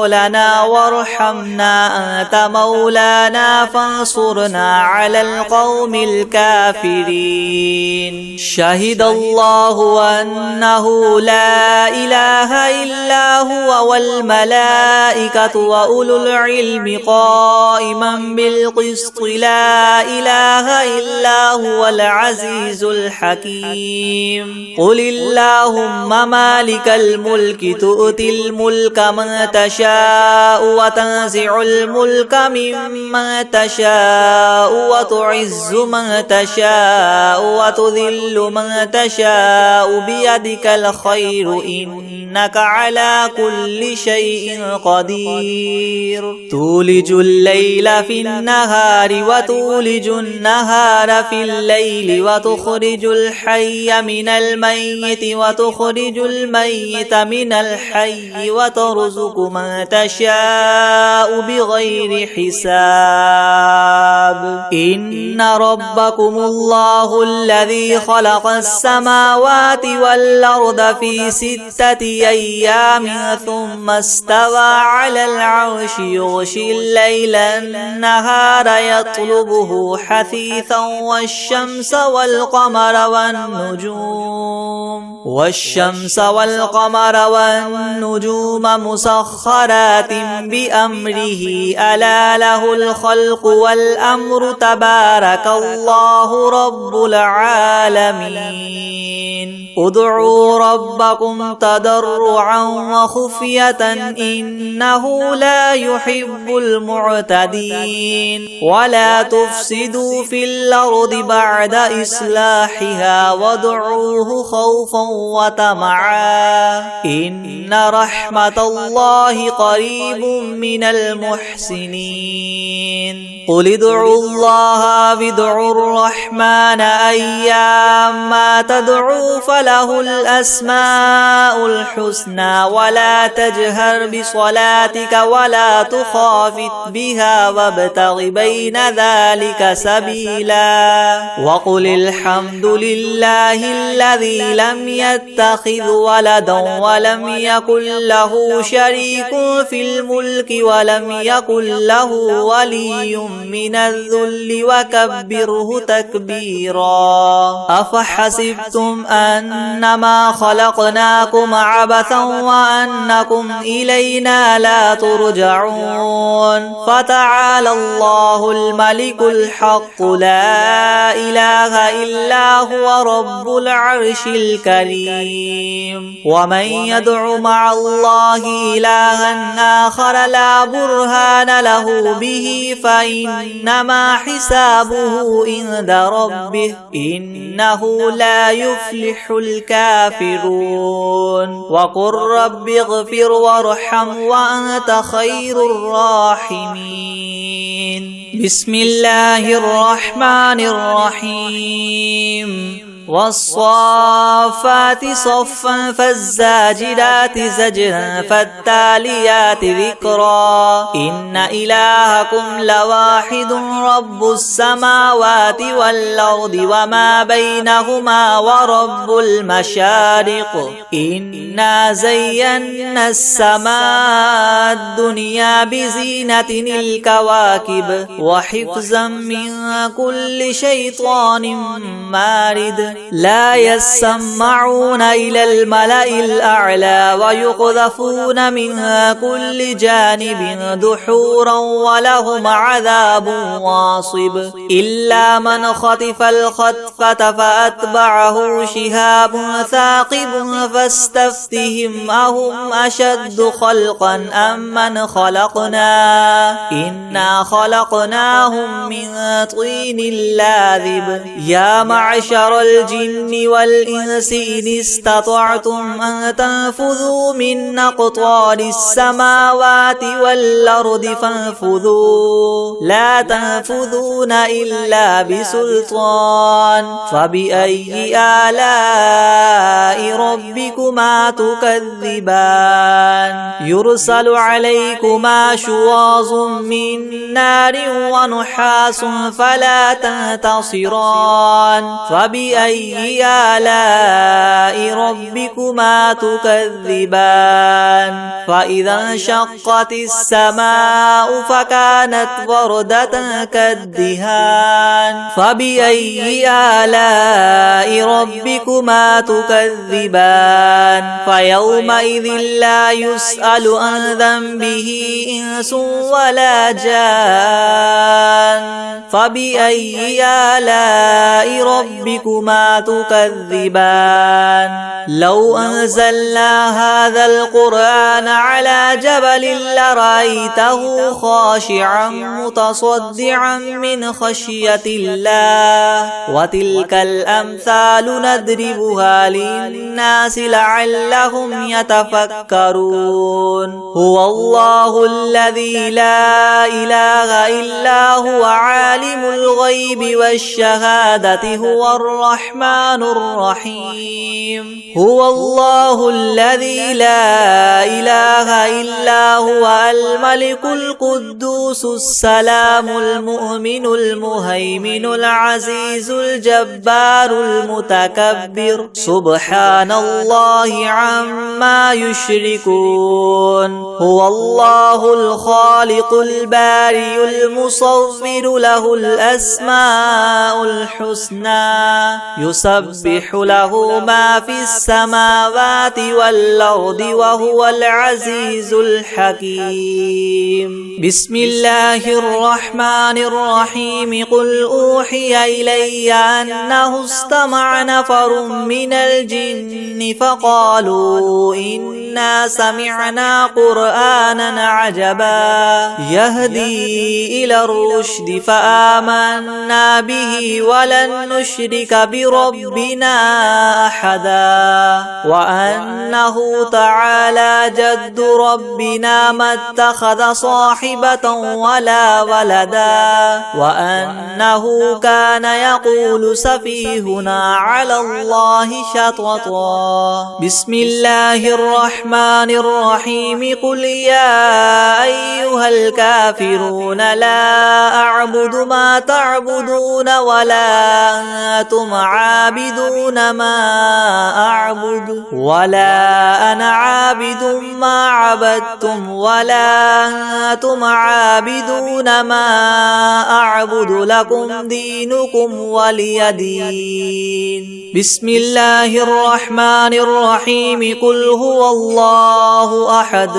لنا وارحمنا أنت مولانا فانصرنا على القوم الكافرين شهد الله أنه لا إله إلا هو والملائكة وأولو العلم قائما بالقسط لا إله إلا هو العزيز الحكيم قل اللهم مالك الملك تؤتي الملك من تشاء وتنزع الملك ممن تشاء وتعز من تشاء وتذل من تشاء بيدك الخير إنك على كل شيء قدير تولج الليل في النهار وتولج النهار في الليل وتخرج الحي من الميت وتخرج الميت من الحي وترزق من تشاء بغير حساب إن ربكم الله الذي خلق السماوات والأرض في 6 أيام ثم استوى على العرش يغشي الليل النهار يطلبه حثيثا والشمس والقمر والنجوم مسخرات بأمره ألا له الخلق والأمر تبارك الله رب العالمين ادعوا ربكم تضرعا وخفية إنه لا يحب المعتدين ولا تفسدوا في الأرض بعد إصلاحها وادعوه خوفا وطمعا إن رحمة الله قريب من المحسنين قل ادعوا الله وادعوا الرحمن أيما تدعوا فله الأسماء الحسنى ولا تجهر بصلاتك ولا تخافت بها وابتغ بين ذلك سبيلا وقل الحمد لله الذي لم يتخذ ولدا ولم يكن له شريك في الملك ولم يكن له ولي من الذل وكبره تكبيرا أفحسبتم أنما خلقناكم عبثا وأنكم إلينا لا ترجعون فتعالى الله الملك الحق لا إله إلا هو رب العرش الكريم ومن يدع مع الله إلها آخر لا برهان له به فإن فإنما حسابه عند ربه إنه لا يفلح الكافرون وقل رب اغفر وارحم وأنت خير الراحمين بسم الله الرحمن الرحيم والصافات صفا فالزاجرات زجرا فالتاليات ذكرا إن إلهكم لواحد رب السماوات والأرض وما بينهما ورب المشارق إنا زينا السماء الدنيا بزينة الكواكب وحفظا من كل شيطان مارد لا يسمعون إلى الملأ الأعلى ويقذفون من كل جانب دحورا ولهم عذاب واصب إلا من خطف الخطفة فأتبعه شهاب ثاقب فاستفتهم أهم أشد خلقا أم من خلقنا إنا خلقناهم من طين لاذب يا معشر الجن والإنس إن استطعتم أن تنفذوا من أقطار السماوات والأرض فانفذوا لا تنفذون إلا بسلطان فبأي آلاء ربكما تكذبان يرسل عليكما شواظ من نار ونحاس فلا تنتصران فبأي آلاء ربكما تكذبان فإذا انشقت السماء فكانت وردة كالدهان فبأي آلاء ربكما تكذبان فيومئذ لا يسأل عن ذنبه إنس ولا جان فبأي آلاء ربكما تكذبان لو أنزلنا هذا القرآن على جبل لرأيته خاشعا متصدعا من خشية الله وتلك الأمثال نضربها للناس لعلهم يتفكرون هو الله الذي لا إله إلا هو عالم الغيب والشهادة هو الرحمن الرحيم هو الله الذي لا إله إلا هو الملك القدوس السلام المؤمن المهيمن العزيز الجبار المتكبر سبحان الله عما يشركون هو الله الخالق البارئ المصور له الأسماء الحسنى يسبح له ما في السماوات والأرض وهو العزيز الحكيم بسم الله الرحمن الرحيم قل أوحي إلي أنه استمع نفر من الجن فقالوا إنا سمعنا قرآنا عجبا يهدي إلى الرشد فآمنا به ولن نشرك بربنا أحدا وأنه تعالى جد ربنا ما اتخذ صاحبة ولا ولدا وأنه كان يقول سفيهنا على الله شططا بسم الله الرحمن الرحيم قل يا أيها الكافرون لا أعبد ما تعبدون ولا أنتم عابدون ما أعبد ولا أنا عابد ما عبدتم ولا أنتم عابدون ما أعبد لكم دينكم ولي دين بسم الله الرحمن الرحيم قل هو الله أحد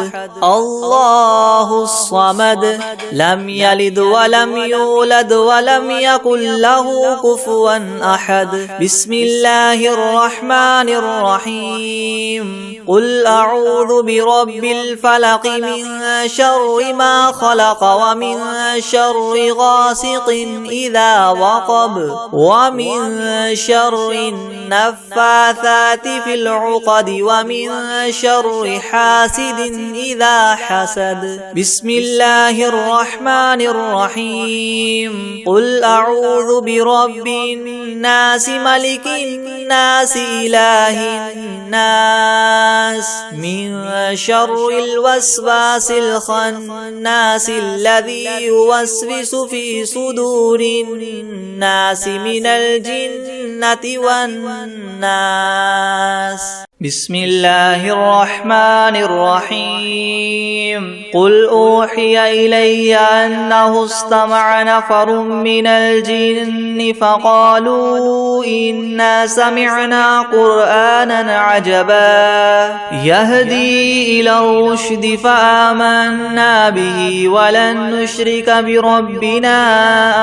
الله الصمد لم يلد ولم يولد ولم يكن له كفوا أحد. بسم الله الرحمن الرحيم. قل أعوذ برب الفلق من شر ما خلق ومن شر غاسق إذا وقب ومن شر النفاثات في العقد ومن شر حاسد إذا حسد. بسم الله الرحمن الرحيم. قل أعوذ برب الناس ملك الناس إله الناس من شر الوسواس الخناس الذي يوسوس في صدور الناس من الجنة والناس. بسم الله الرحمن الرحيم. قل أوحي إلي أنه استمع نفر من الجن فقالوا إنا سمعنا قرآنا عجبا يهدي إلى الرشد فآمنا به ولن نشرك بربنا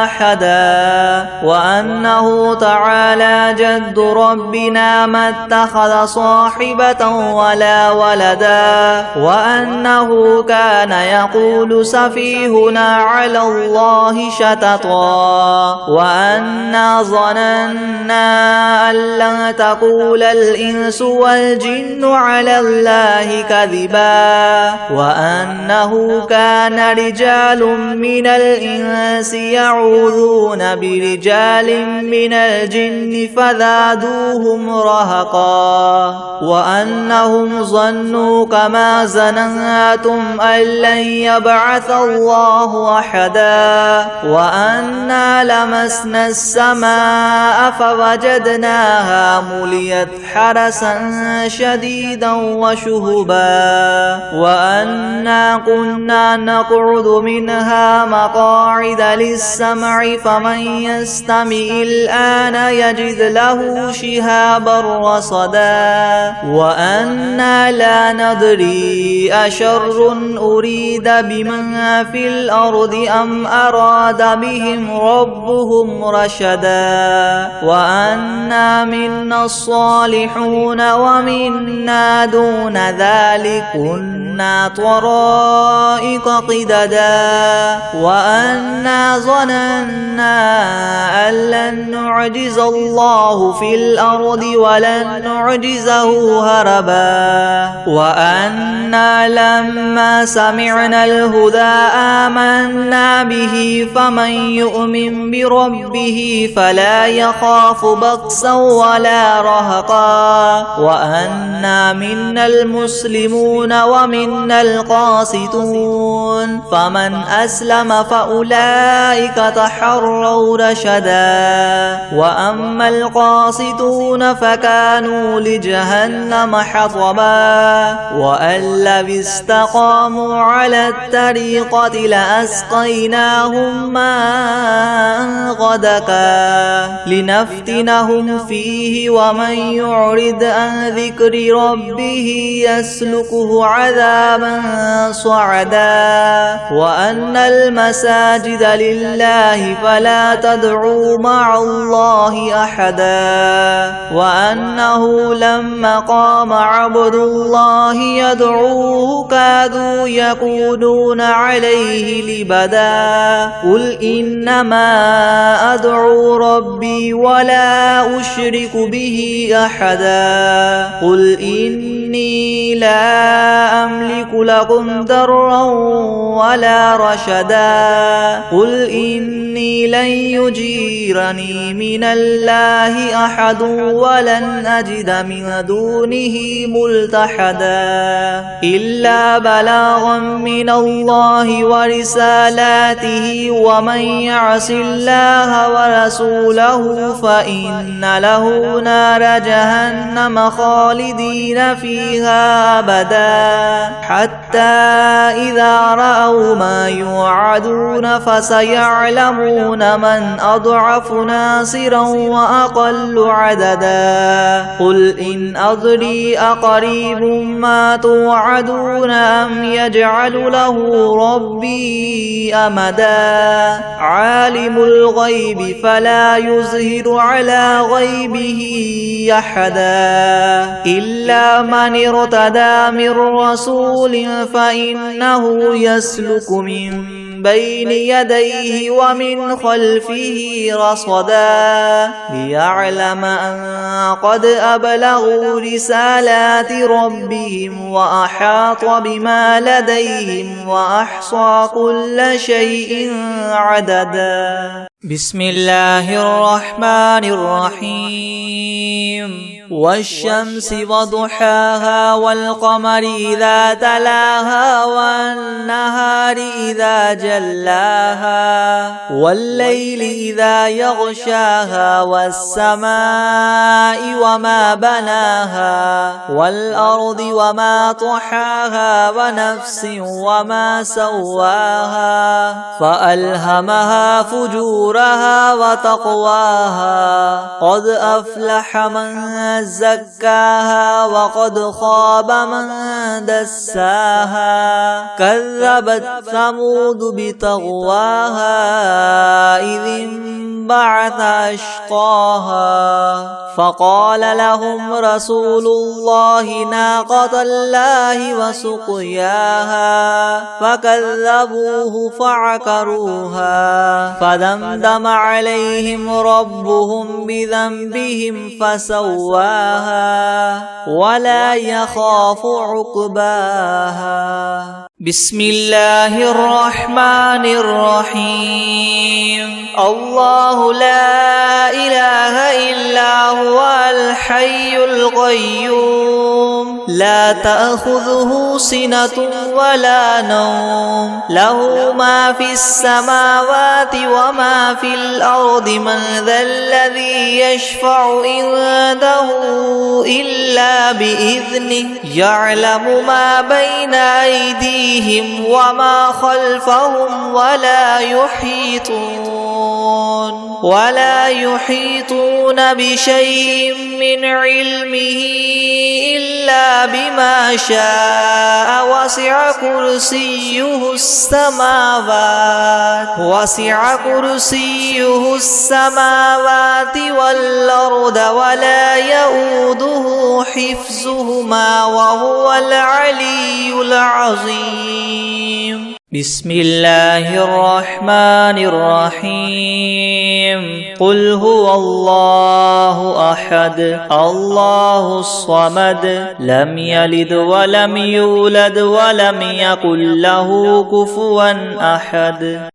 أحدا وأنه تعالى جد ربنا ما اتخذ صاحبة ولا ولدا وأنه كان يقول سفيهنا على الله شططا وأنا ظننا أن لن تقول الإنس والجن على الله كذبا وأنه كان رجال من الإنس يعوذون برجال من الجن فزادوهم رهقا وأنهم ظنوا كما ظننتم أن لن يبعث الله أحدا وأنا لمسنا السماء فوجدناها مليت حرسا شديدا وشهبا وأنا كنا نقعد منها مقاعد للسمع فمن يستمع الآن يجد له شهابا رصدا وأنا لا ندري أشر أريد بمن في الأرض أم أراد بهم ربهم رشدا وأنا منا الصالحون ومنا دون ذلك كنا طرائق قددا وأنا ظننا أن لن نعجز الله في الأرض ولن نعجزه هربا وأنا لما سمعنا الهدى آمنا به فمن يؤمن بربه فلا يخاف بخسا ولا رهقا وأنا منا المسلمون ومنا القاسطون فمن أسلم فأولئك تحروا رشدا وأما القاسطون فكانوا لجهنم حطبا وأن لو استقاموا على الطريقة لأسقيناهم ماء غدقا لنفتنهم فيه ومن يعرض عن ذكر ربه يسلكه عذابا صعدا وأن المساجد لله فلا تدعوا مع الله أحدا وأنه لما قام عبد الله يدعوه كادوا يكونون عليه لبدا قل إنما أدعو ربي ولا أشرك به أحدا قل إني لا أملك لكم ضرا ولا رشدا قل إني لن يجيرني من الله أحد ولن أجد من دونه ملتحدا إلا بلاغا من الله ورسالاته ومن يعص الله ورسوله فإن له نار جهنم خالدين فيها أبدا حتى إذا رأوا ما يوعدون فسيعلمون من أضعف ناصرا وأقل عددا قل إن أدري أقريب ما توعدون أم يجعل له ربي أمدا عالم الغيب فلا يظهر على غيبه أحدا إلا من ارتدى من رسول فإنه يسلك من بين يديه ومن خلفه رصدا ليعلم أن قد أبلغوا رسالات ربهم وأحاط بما لديهم وأحصى كل شيء عددا. بسم الله الرحمن الرحيم. والشمس وضحاها والقمر إذا تلاها والنهار إذا جلاها والليل إذا يغشاها والسماء وما بناها والأرض وما طحاها ونفس وما سواها فألهمها فجورها وتقواها قد أفلح من زكاها وقد خاب من دساها كذبت ثمود بطغواها إذ انبعث أشقاها فقال لهم رسول الله ناقة الله وسقياها فكذبوه فعقروها فدمدم عليهم ربهم بذنبهم فسواها ولا يخاف عقباها. بسم الله الرحمن الرحيم. الله لا إله إلا هو الحي القيوم لا تأخذه سنة ولا نوم له ما في السماوات وما في الأرض من ذا الذي يشفع عنده إلا بإذنه يعلم ما بين أيديهم وما خلفهم ولا يحيطون بشيء من علمه إلا بما شاء وسع كرسيه السماوات والأرض ولا يؤوده حفظهما وهو العلي العظيم. بسم الله الرحمن الرحيم. قل هو الله أحد الله الصمد لم يلد ولم يولد ولم يكن له كفوا أحد.